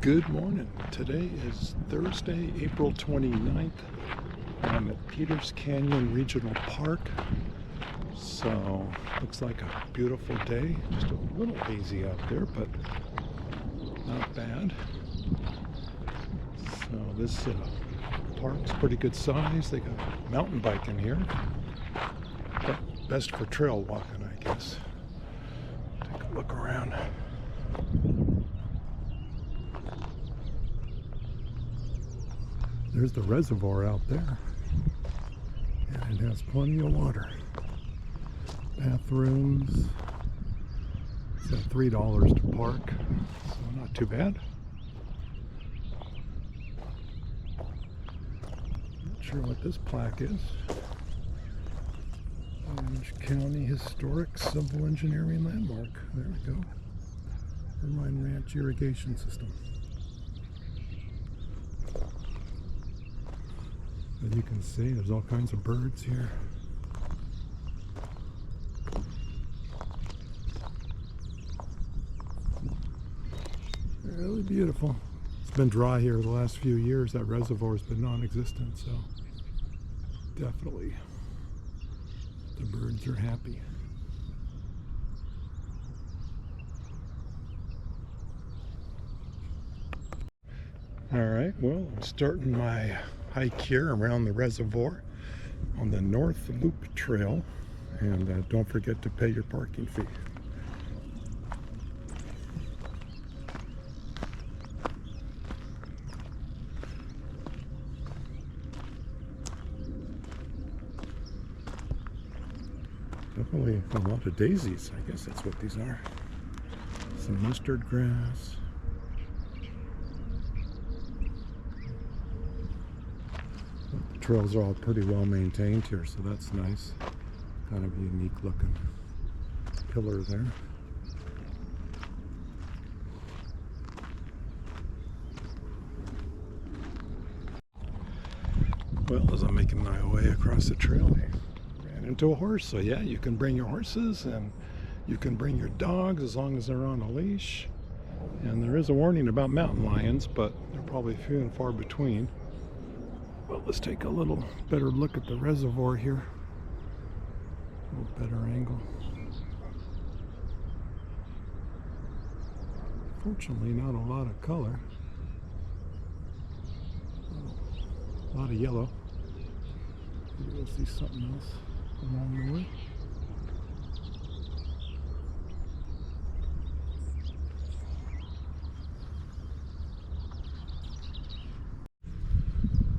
Good morning. Today is Thursday, April 29th. I'm at Peters Canyon Regional Park. So, looks like a beautiful day. Just a little hazy out there, but not bad. So this park's pretty good size. They got mountain biking here. But best for trail walking, I guess. Take a look around. There's the reservoir out there, and it has plenty of water. Bathrooms. It's at $3 to park, so not too bad. Not sure what this plaque is. Orange County Historic Civil Engineering Landmark. There we go. Irvine Ranch Irrigation System. As you can see, there's all kinds of birds here. Really beautiful. It's been dry here the last few years. That reservoir has been non-existent, so definitely the birds are happy. Alright, well, I'm starting my hike here around the reservoir on the North Loop Trail, and don't forget to pay your parking fee. Definitely a lot of daisies. I guess that's what these are. Some mustard grass. The trails are all pretty well maintained here, so that's nice. Kind of a unique looking pillar there. Well, as I'm making my way across the trail, I ran into a horse. So yeah, you can bring your horses and you can bring your dogs as long as they're on a leash. And there is a warning about mountain lions, but they're probably few and far between. Well, let's take a little better look at the reservoir here. A little better angle. Fortunately, not a lot of color. A lot of yellow. Maybe we'll see something else along the way.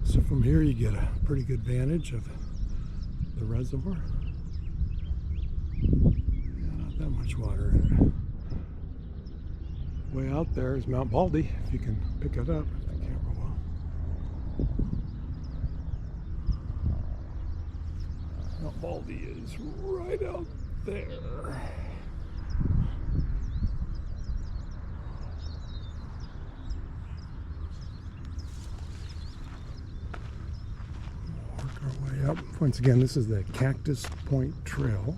So from here you get a pretty good vantage of the reservoir. Yeah, not that much water in it. Way out there is Mount Baldy, if you can pick it up if the camera will. Mount Baldy is right out there. Our way up. Once again, this is the Cactus Point Trail.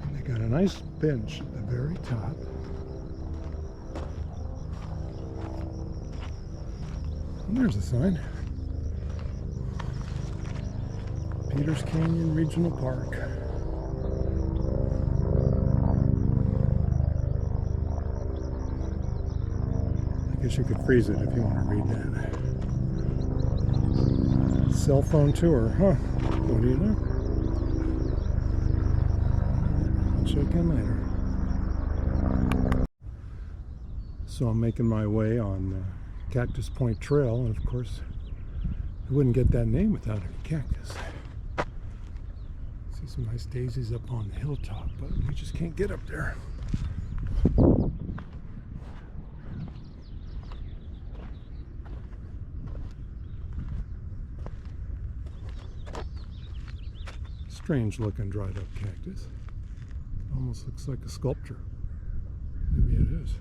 And they got a nice bench at the very top. And there's a sign. Peters Canyon Regional Park. I guess you could freeze it if you want to read that. Cell phone tour, huh? What do you know? I'll check in later. So I'm making my way on Cactus Point Trail, and of course, I wouldn't get that name without any cactus. See some nice daisies up on the hilltop, but we just can't get up there. Strange looking dried up cactus. Almost looks like a sculpture. Maybe it is.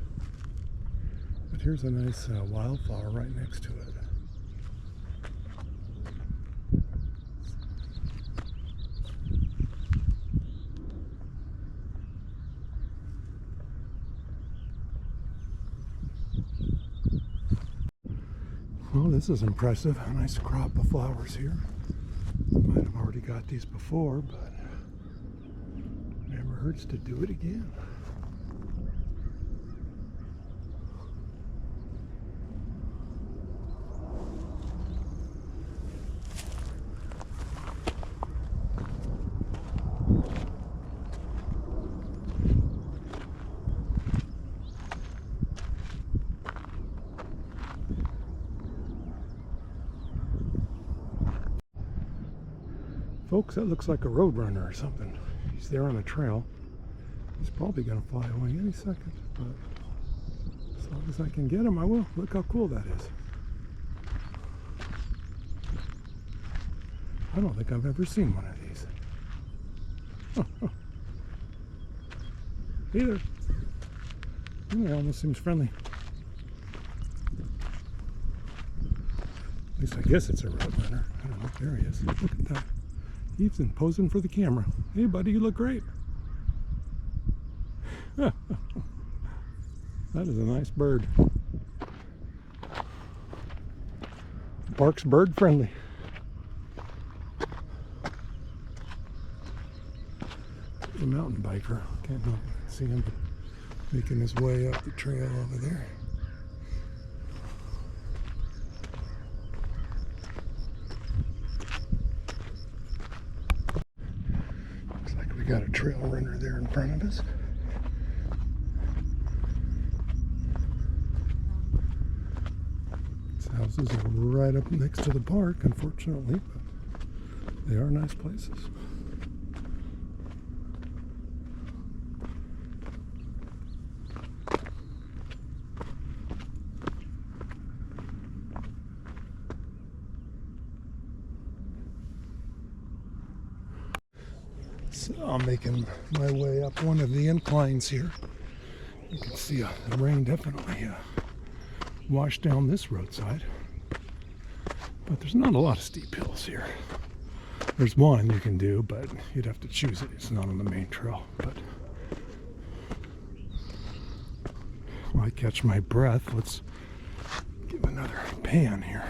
But here's a nice wildflower right next to it. this is impressive. A nice crop of flowers here. Might have already got these before, but never hurts to do it again. Folks, that looks like a road runner or something. He's there on a trail. He's probably going to fly away any second, but as long as I can get him, I will. Look how cool that is. I don't think I've ever seen one of these. Hey there. He almost seems friendly. At least I guess it's a road runner. I don't know. There he is. Look at that. He's posing for the camera. Hey buddy, you look great. That is a nice bird. Park's bird friendly. A mountain biker. Can't see him making his way up the trail over there. Got a trail runner there in front of us. These houses are right up next to the park, unfortunately, but they are nice places. So I'm making my way up one of the inclines here. You can see the rain definitely washed down this roadside. But there's not a lot of steep hills here. There's one you can do, but you'd have to choose it. It's not on the main trail. But while I catch my breath, let's give another pan here.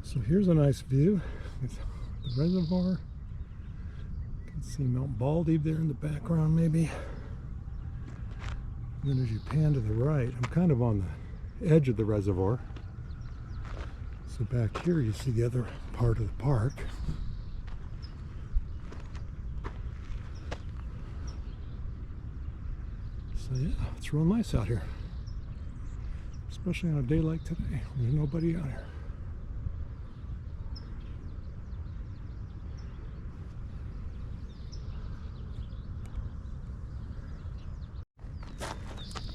So here's a nice view with the reservoir. You can see Mount Baldy there in the background maybe. And then as you pan to the right, I'm kind of on the edge of the reservoir. So back here you see the other part of the park. So yeah, it's real nice out here. Especially on a day like today. There's nobody out here.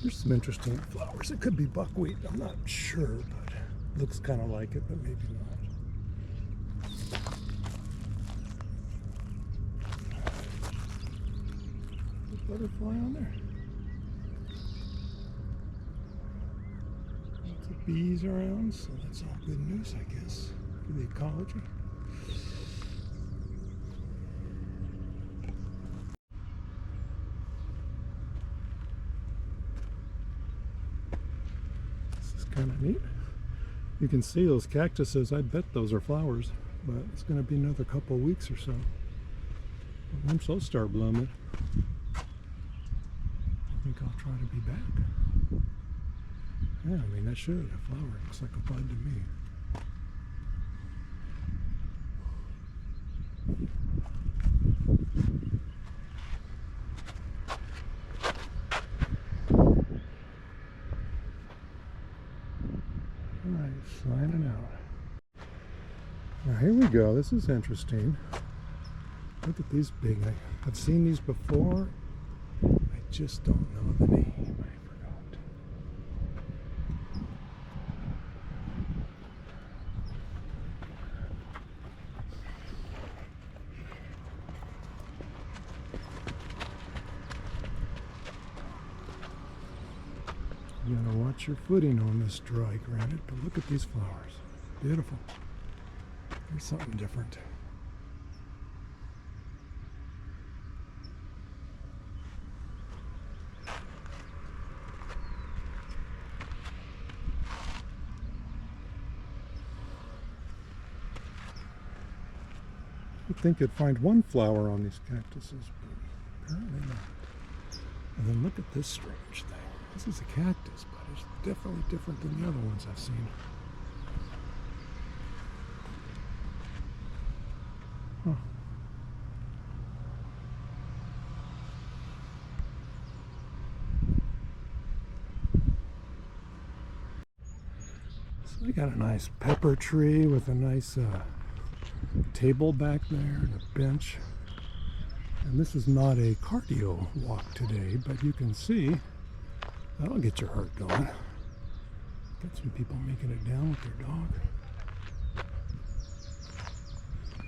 There's some interesting flowers. It could be buckwheat, I'm not sure, but it looks kind of like it, but maybe not. There's a butterfly on there. Lots of bees around, so that's all good news, I guess, for the ecology. Kind of neat. You can see those cactuses. I bet those are flowers, but it's going to be another couple of weeks or so. Once those start blooming, I think I'll try to be back. Yeah, I mean that should. A flower looks like a bud to me. Alright, sliding out. Now here we go. This is interesting. Look at these big. I've seen these before. I just don't know the name. I forgot. You gotta watch your footing on this dry granite, but look at these flowers. Beautiful. There's something different. You'd think you'd find one flower on these cactuses, but apparently not. And then look at this strange thing. This is a cactus, but it's definitely different than the other ones I've seen. Huh. So we got a nice pepper tree with a nice table back there and a bench. And this is not a cardio walk today, but you can see that'll get your heart going. Got some people making it down with their dog.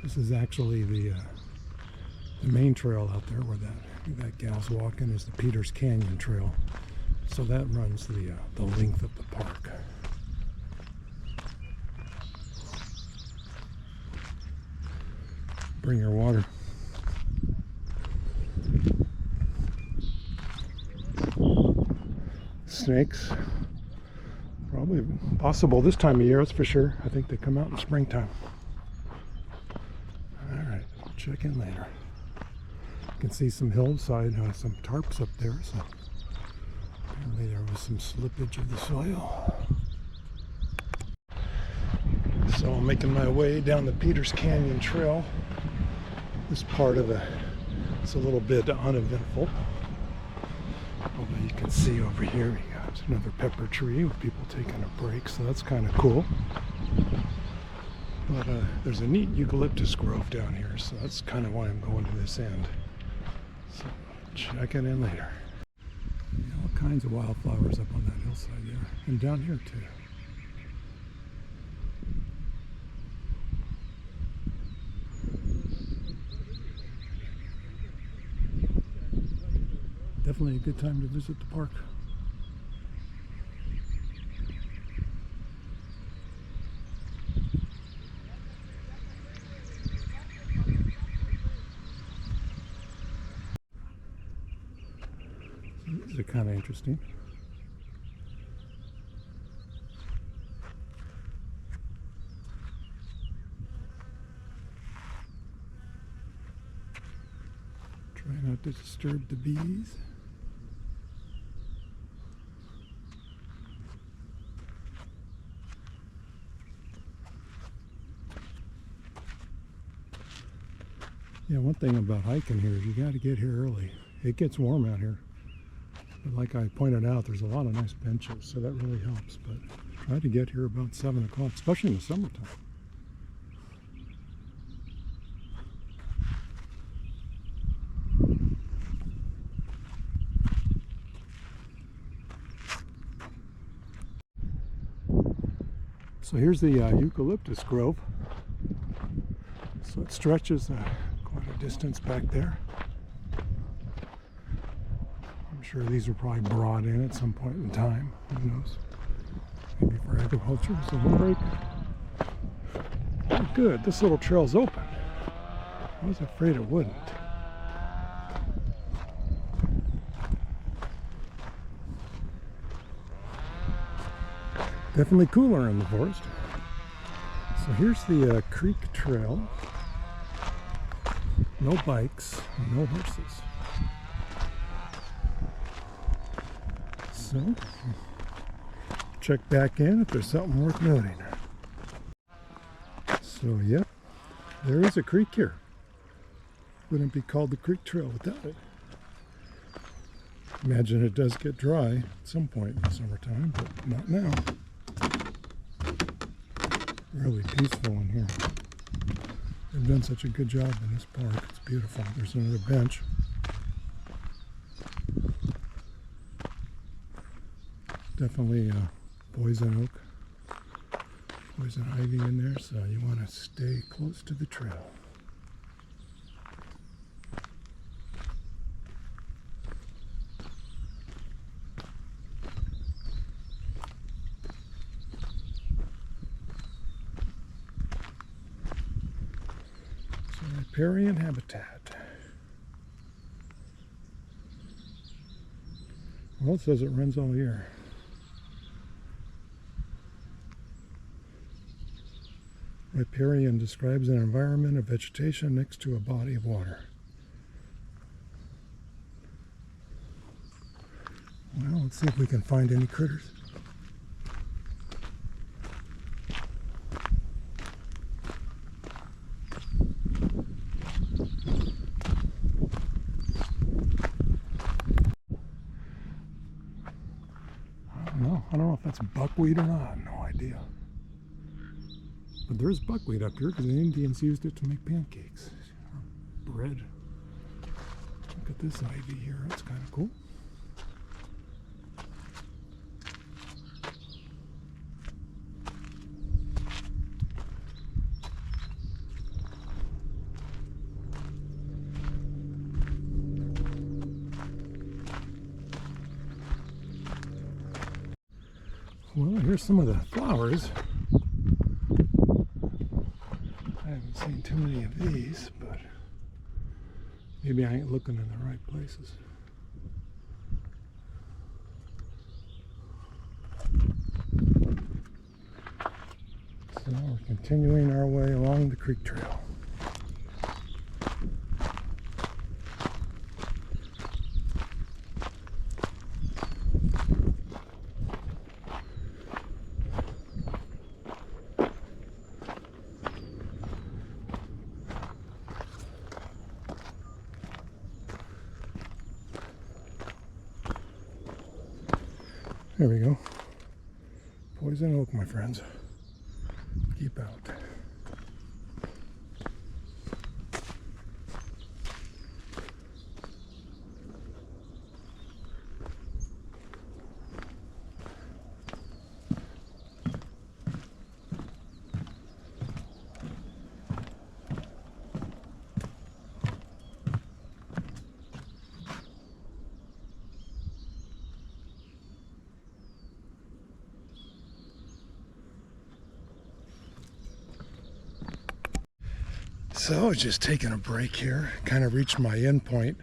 This is actually the main trail out there where that gal's walking is the Peters Canyon Trail. So that runs the length of the park. Bring your water. Snakes, probably possible this time of year, that's for sure. I think they come out in springtime. Alright, check in later. You can see some hillside, some tarps up there, so apparently there was some slippage of the soil. So I'm making my way down the Peters Canyon Trail. This part of it's a little bit uneventful. Although you can see over here we got another pepper tree with people taking a break, so that's kind of cool. But there's a neat eucalyptus grove down here, so that's kind of why I'm going to this end. So check it in later. All kinds of wildflowers up on that hillside there, and down here too. Definitely a good time to visit the park. These are kind of interesting. Try not to disturb the bees. Yeah, one thing about hiking here is you got to get here early. It gets warm out here. But like I pointed out, there's a lot of nice benches, so that really helps. But try to get here about 7 o'clock, especially in the summertime. So here's the eucalyptus grove. So it stretches quite a distance back there. I'm sure these were probably brought in at some point in time. Who knows? Maybe for agriculture. So we'll break. Oh, good. This little trail's open. I was afraid it wouldn't. Definitely cooler in the forest. So here's the creek trail. No bikes, no horses. So, check back in if there's something worth noting. So, yep, there is a creek here. Wouldn't be called the creek trail without it. Imagine it does get dry at some point in the summertime, but not now. Really peaceful in here. They've done such a good job in this park. It's beautiful. There's another bench. Definitely poison oak, poison ivy in there, so you want to stay close to the trail. Riparian habitat. Well, it says it runs all year. Riparian describes an environment of vegetation next to a body of water. Well, let's see if we can find any critters. I don't know if that's buckwheat or not. No idea. But there's buckwheat up here because the Indians used it to make pancakes or bread. Look at this ivy here. That's kind of cool. Well, here's some of the flowers. I haven't seen too many of these, but maybe I ain't looking in the right places. So we're continuing our way along the creek trail. There we go. Poison oak, my friends. Keep out. So I was just taking a break here, kind of reached my end point.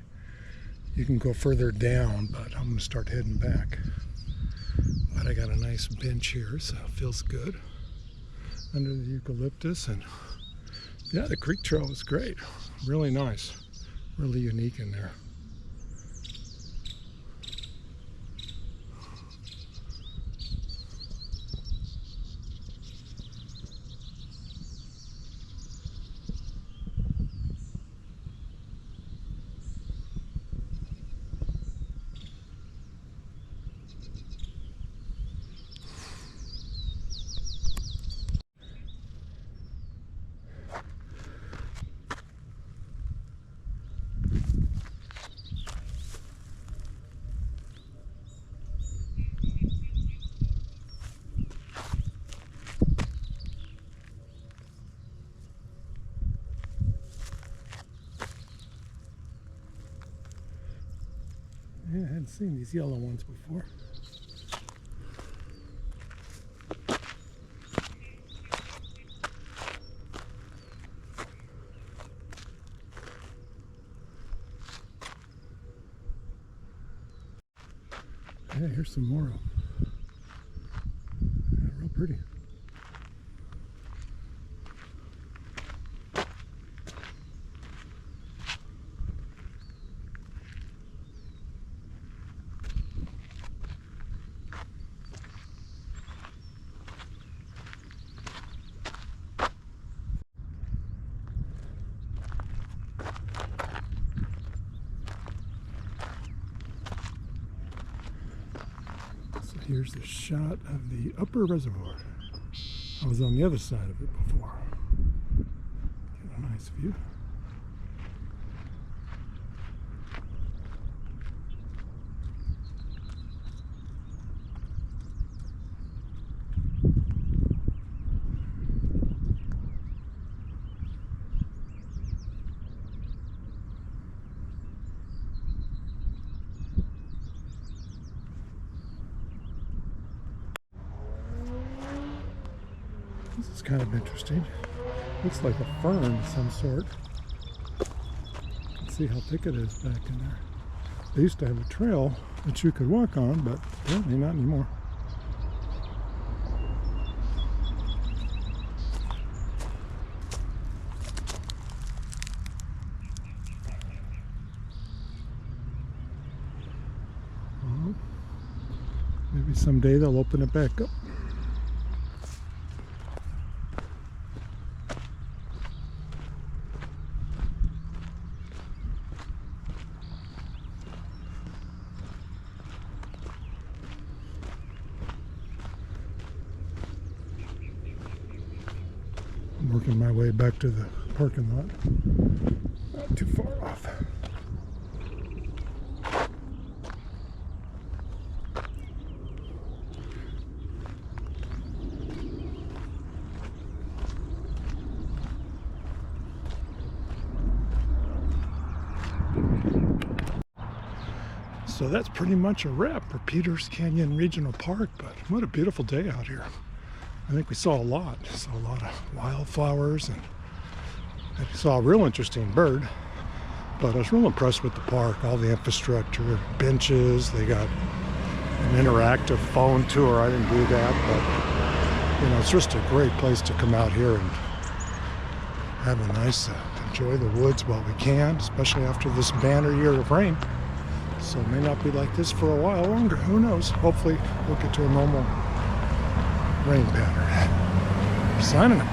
You can go further down, but I'm going to start heading back. But I got a nice bench here, so it feels good under the eucalyptus. And yeah, the creek trail was great. Really nice, really unique in there. Yeah, I hadn't seen these yellow ones before. Yeah, here's some more. Yeah, real pretty. Here's the shot of the upper reservoir. I was on the other side of it before. Get a nice view. This is kind of interesting. Looks like a fern of some sort. see how thick it is back in there. They used to have a trail that you could walk on, but apparently not anymore. Well, maybe someday they'll open it back up. I'm working my way back to the parking lot. Not too far off. So that's pretty much a wrap for Peters Canyon Regional Park, but what a beautiful day out here. I think we saw a lot. Saw a lot of wildflowers, and I saw a real interesting bird. But I was real impressed with the park, all the infrastructure, benches. They got an interactive phone tour. I didn't do that, but you know, it's just a great place to come out here and have a nice, enjoy the woods while we can, especially after this banner year of rain. So it may not be like this for a while longer. Who knows? Hopefully we'll get to a normal rain pattern. Signing out.